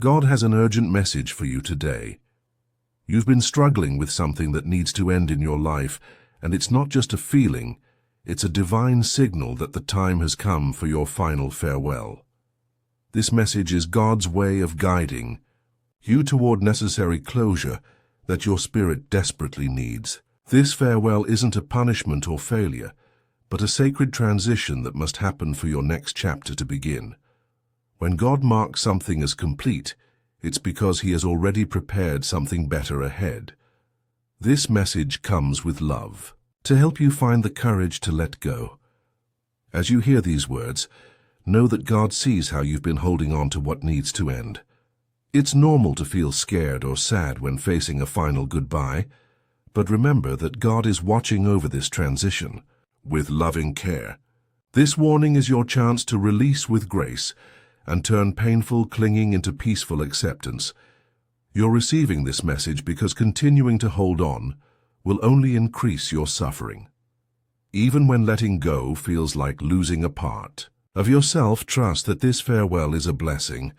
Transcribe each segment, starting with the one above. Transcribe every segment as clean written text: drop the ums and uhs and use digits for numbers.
God has an urgent message for you today. You've been struggling with something that needs to end in your life, and it's not just a feeling, it's a divine signal that the time has come for your final farewell. This message is God's way of guiding you toward necessary closure that your spirit desperately needs. This farewell isn't a punishment or failure, but a sacred transition that must happen for your next chapter to begin. When God marks something as complete, it's because He has already prepared something better ahead. This message comes with love, to help you find the courage to let go. As you hear these words, know that God sees how you've been holding on to what needs to end. It's normal to feel scared or sad when facing a final goodbye, but remember that God is watching over this transition with loving care. This warning is your chance to release with grace and turn painful clinging into peaceful acceptance. You're receiving this message because continuing to hold on will only increase your suffering. Even when letting go feels like losing a part of yourself, trust that this farewell is a blessing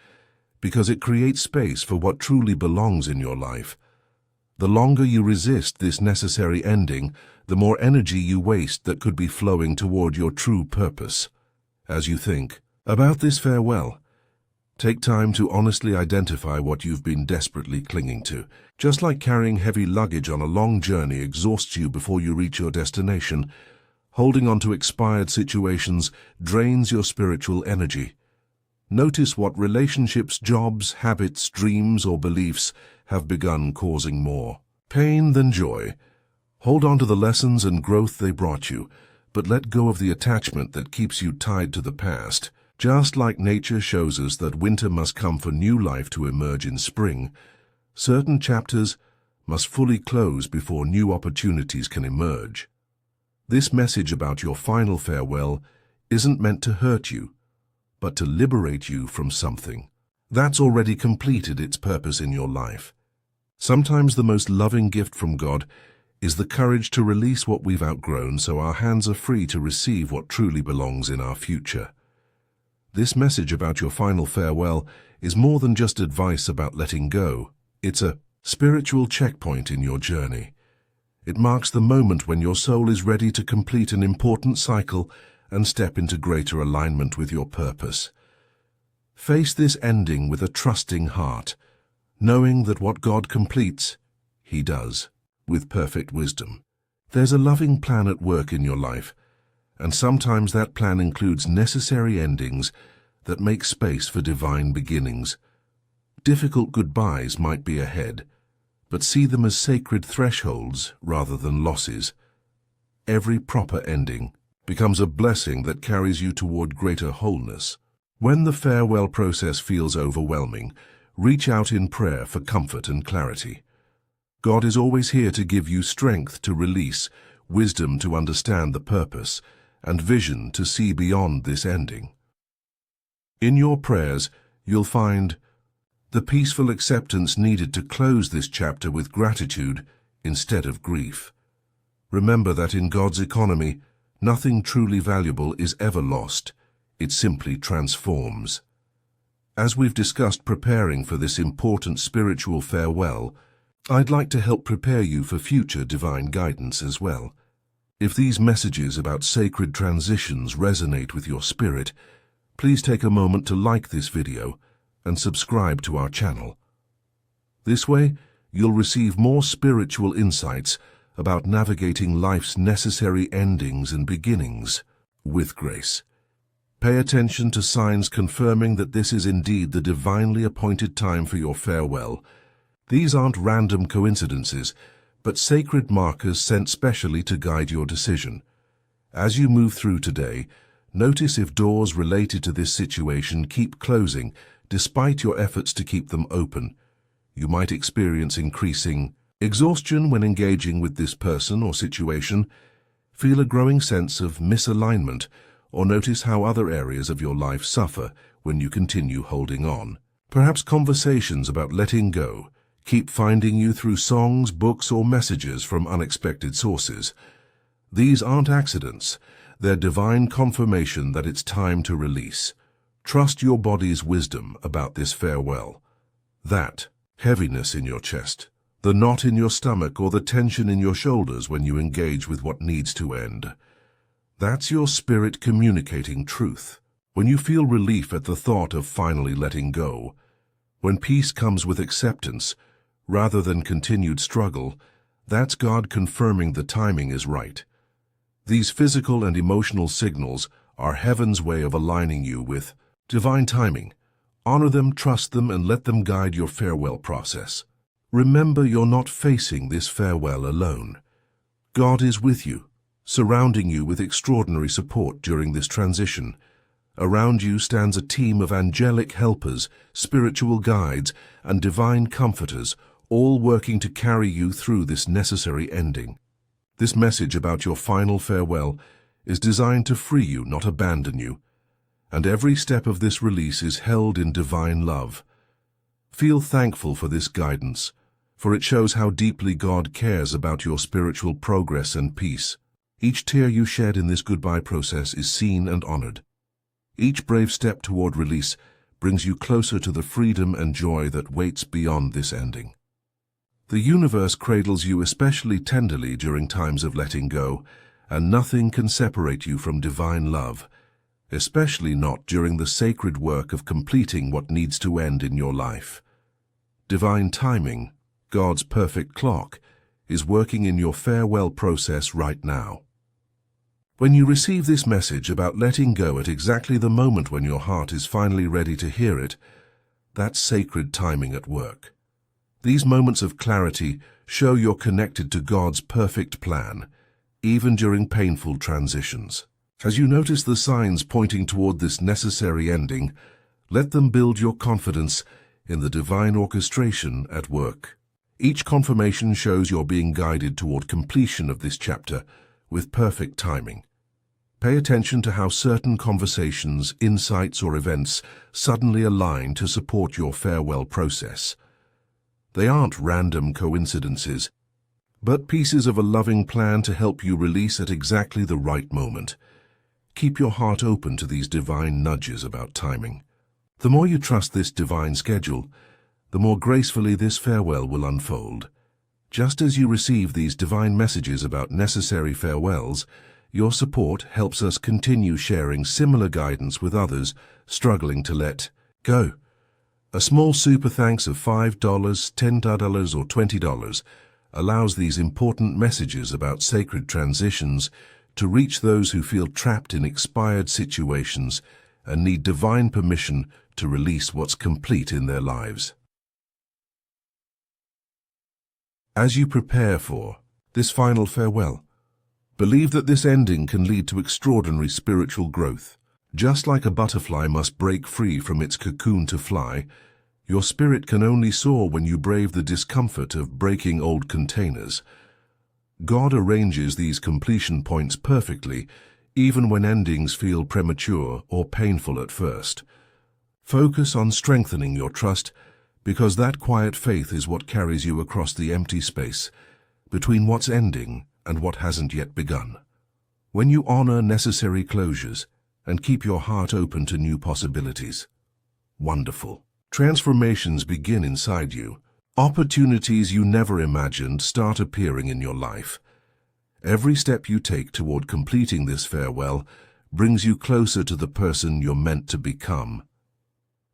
because it creates space for what truly belongs in your life. The longer you resist this necessary ending, the more energy you waste that could be flowing toward your true purpose. As you think about this farewell, take time to honestly identify what you've been desperately clinging to. Just like carrying heavy luggage on a long journey exhausts you before you reach your destination, holding on to expired situations drains your spiritual energy. Notice what relationships, jobs, habits, dreams, or beliefs have begun causing more pain than joy. Hold on to the lessons and growth they brought you, but let go of the attachment that keeps you tied to the past. Just like nature shows us that winter must come for new life to emerge in spring, certain chapters must fully close before new opportunities can emerge. This message about your final farewell isn't meant to hurt you, but to liberate you from something that's already completed its purpose in your life. Sometimes the most loving gift from God is the courage to release what we've outgrown so our hands are free to receive what truly belongs in our future. This message about your final farewell is more than just advice about letting go. It's a spiritual checkpoint in your journey. It marks the moment when your soul is ready to complete an important cycle and step into greater alignment with your purpose. Face this ending with a trusting heart, knowing that what God completes, He does, with perfect wisdom. There's a loving plan at work in your life, and sometimes that plan includes necessary endings that make space for divine beginnings. Difficult goodbyes might be ahead, but see them as sacred thresholds rather than losses. Every proper ending becomes a blessing that carries you toward greater wholeness. When the farewell process feels overwhelming, reach out in prayer for comfort and clarity. God is always here to give you strength to release, wisdom to understand the purpose, and vision to see beyond this ending. In your prayers, you'll find the peaceful acceptance needed to close this chapter with gratitude instead of grief. Remember that in God's economy, nothing truly valuable is ever lost. It simply transforms. As we've discussed preparing for this important spiritual farewell, I'd like to help prepare you for future divine guidance as well. If these messages about sacred transitions resonate with your spirit, please take a moment to like this video and subscribe to our channel. This way, you'll receive more spiritual insights about navigating life's necessary endings and beginnings with grace. Pay attention to signs confirming that this is indeed the divinely appointed time for your farewell. These aren't random coincidences, but sacred markers sent specially to guide your decision. As you move through today, notice if doors related to this situation keep closing despite your efforts to keep them open. You might experience increasing exhaustion when engaging with this person or situation, feel a growing sense of misalignment, or notice how other areas of your life suffer when you continue holding on. Perhaps conversations about letting go keep finding you through songs, books, or messages from unexpected sources. These aren't accidents. They're divine confirmation that it's time to release. Trust your body's wisdom about this farewell. That heaviness in your chest, the knot in your stomach, or the tension in your shoulders when you engage with what needs to end. That's your spirit communicating truth. When you feel relief at the thought of finally letting go, when peace comes with acceptance rather than continued struggle, that's God confirming the timing is right. These physical and emotional signals are heaven's way of aligning you with divine timing. Honor them, trust them, and let them guide your farewell process. Remember, you're not facing this farewell alone. God is with you, surrounding you with extraordinary support during this transition. Around you stands a team of angelic helpers, spiritual guides, and divine comforters, all working to carry you through this necessary ending. This message about your final farewell is designed to free you, not abandon you, and every step of this release is held in divine love. Feel thankful for this guidance, for it shows how deeply God cares about your spiritual progress and peace. Each tear you shed in this goodbye process is seen and honored. Each brave step toward release brings you closer to the freedom and joy that waits beyond this ending. The universe cradles you especially tenderly during times of letting go, and nothing can separate you from divine love, especially not during the sacred work of completing what needs to end in your life. Divine timing, God's perfect clock, is working in your farewell process right now. When you receive this message about letting go at exactly the moment when your heart is finally ready to hear it, that's sacred timing at work. These moments of clarity show you're connected to God's perfect plan, even during painful transitions. As you notice the signs pointing toward this necessary ending, let them build your confidence in the divine orchestration at work. Each confirmation shows you're being guided toward completion of this chapter with perfect timing. Pay attention to how certain conversations, insights, or events suddenly align to support your farewell process. They aren't random coincidences, but pieces of a loving plan to help you release at exactly the right moment. Keep your heart open to these divine nudges about timing. The more you trust this divine schedule, the more gracefully this farewell will unfold. Just as you receive these divine messages about necessary farewells, your support helps us continue sharing similar guidance with others struggling to let go. A small super thanks of $5, $10, or $20 allows these important messages about sacred transitions to reach those who feel trapped in expired situations and need divine permission to release what's complete in their lives. As you prepare for this final farewell, believe that this ending can lead to extraordinary spiritual growth. Just like a butterfly must break free from its cocoon to fly, your spirit can only soar when you brave the discomfort of breaking old containers. God arranges these completion points perfectly, even when endings feel premature or painful at first. Focus on strengthening your trust, because that quiet faith is what carries you across the empty space between what's ending and what hasn't yet begun. When you honor necessary closures and keep your heart open to new possibilities, wonderful transformations begin inside you. Opportunities you never imagined start appearing in your life. Every step you take toward completing this farewell brings you closer to the person you're meant to become.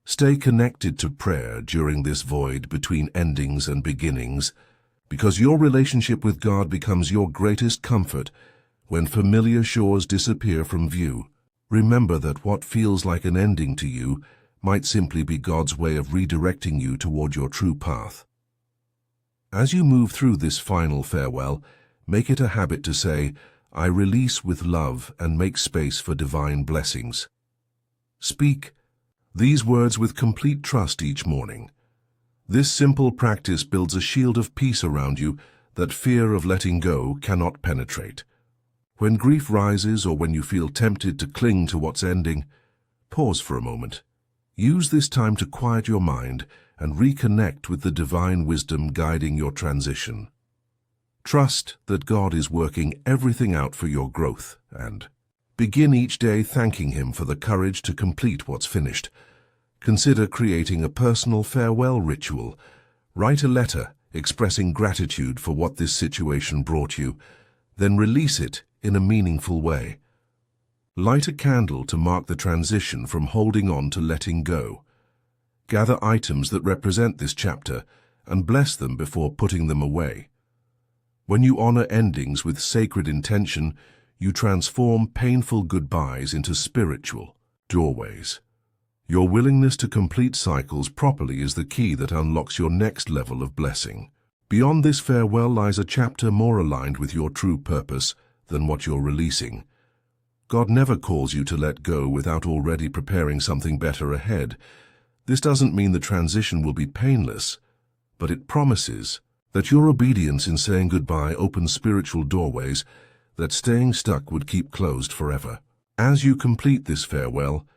Stay connected to prayer during this void between endings and beginnings, because your relationship with God becomes your greatest comfort when familiar shores disappear from view. Remember that what feels like an ending to you might simply be God's way of redirecting you toward your true path. As you move through this final farewell, make it a habit to say, "I release with love and make space for divine blessings." Speak these words with complete trust each morning. This simple practice builds a shield of peace around you that fear of letting go cannot penetrate. When grief rises or when you feel tempted to cling to what's ending, pause for a moment. Use this time to quiet your mind and reconnect with the divine wisdom guiding your transition. Trust that God is working everything out for your growth, and begin each day thanking Him for the courage to complete what's finished. Consider creating a personal farewell ritual. Write a letter expressing gratitude for what this situation brought you, then release it in a meaningful way. Light a candle to mark the transition from holding on to letting go. Gather items that represent this chapter and bless them before putting them away. When you honor endings with sacred intention, you transform painful goodbyes into spiritual doorways. Your willingness to complete cycles properly is the key that unlocks your next level of blessing. Beyond this farewell lies a chapter more aligned with your true purpose than what you're releasing. God never calls you to let go without already preparing something better ahead. This doesn't mean the transition will be painless, but it promises that your obedience in saying goodbye opens spiritual doorways that staying stuck would keep closed forever. As you complete this farewell,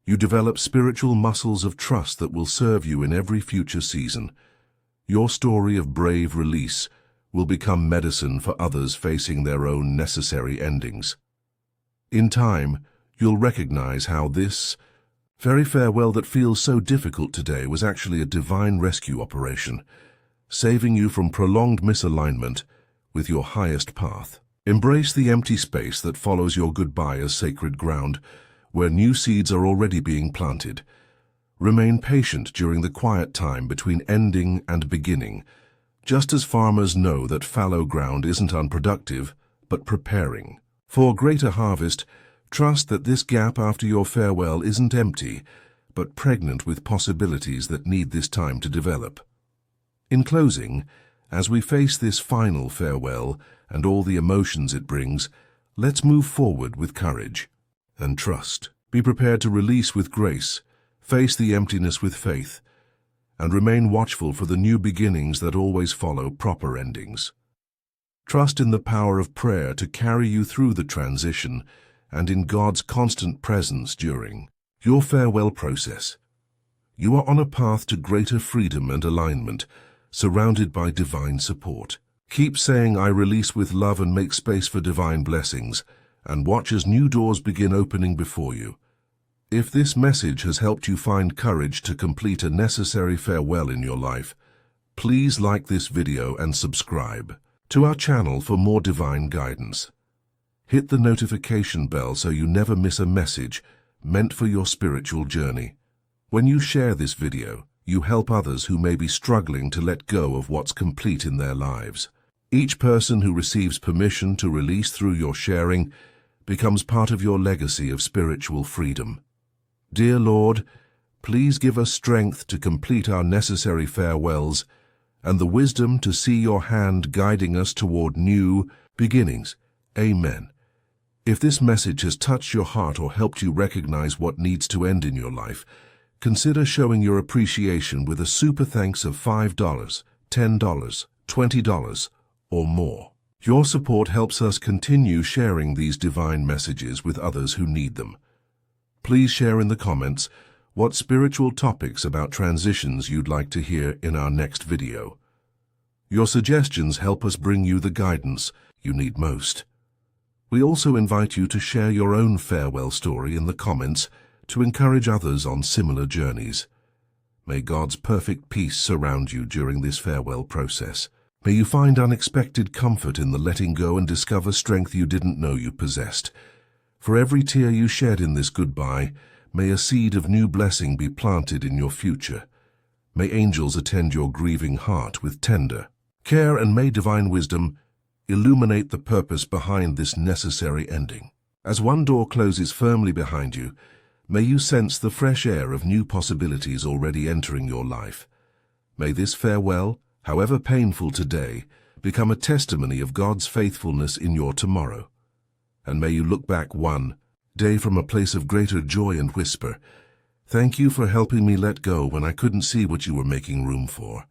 you develop spiritual muscles of trust that will serve you in every future season. Your story of brave release will become medicine for others facing their own necessary endings. In time, you'll recognize how this very farewell that feels so difficult today was actually a divine rescue operation, saving you from prolonged misalignment with your highest path. Embrace the empty space that follows your goodbye as sacred ground, where new seeds are already being planted. Remain patient during the quiet time between ending and beginning, just as farmers know that fallow ground isn't unproductive, but preparing. For greater harvest, trust that this gap after your farewell isn't empty, but pregnant with possibilities that need this time to develop. In closing, as we face this final farewell and all the emotions it brings, let's move forward with courage and trust. Be prepared to release with grace, face the emptiness with faith, and remain watchful for the new beginnings that always follow proper endings. Trust in the power of prayer to carry you through the transition and in God's constant presence during your farewell process. You are on a path to greater freedom and alignment, surrounded by divine support. Keep saying, "I release with love," and make space for divine blessings, and watch as new doors begin opening before you. If this message has helped you find courage to complete a necessary farewell in your life, please like this video and subscribe to our channel for more divine guidance. Hit the notification bell so you never miss a message meant for your spiritual journey. When you share this video, you help others who may be struggling to let go of what's complete in their lives. Each person who receives permission to release through your sharing becomes part of your legacy of spiritual freedom. Dear Lord, please give us strength to complete our necessary farewells and the wisdom to see your hand guiding us toward new beginnings. Amen. If this message has touched your heart or helped you recognize what needs to end in your life, consider showing your appreciation with a super thanks of $5, $10, $20, or more. Your support helps us continue sharing these divine messages with others who need them. Please share in the comments what spiritual topics about transitions you'd like to hear in our next video. Your suggestions help us bring you the guidance you need most. We also invite you to share your own farewell story in the comments to encourage others on similar journeys. May God's perfect peace surround you during this farewell process. May you find unexpected comfort in the letting go and discover strength you didn't know you possessed. For every tear you shed in this goodbye, may a seed of new blessing be planted in your future. May angels attend your grieving heart with tender care, and may divine wisdom illuminate the purpose behind this necessary ending. As one door closes firmly behind you, may you sense the fresh air of new possibilities already entering your life. May this farewell, however painful today, become a testimony of God's faithfulness in your tomorrow. And may you look back one day from a place of greater joy and whisper, "Thank you for helping me let go when I couldn't see what you were making room for."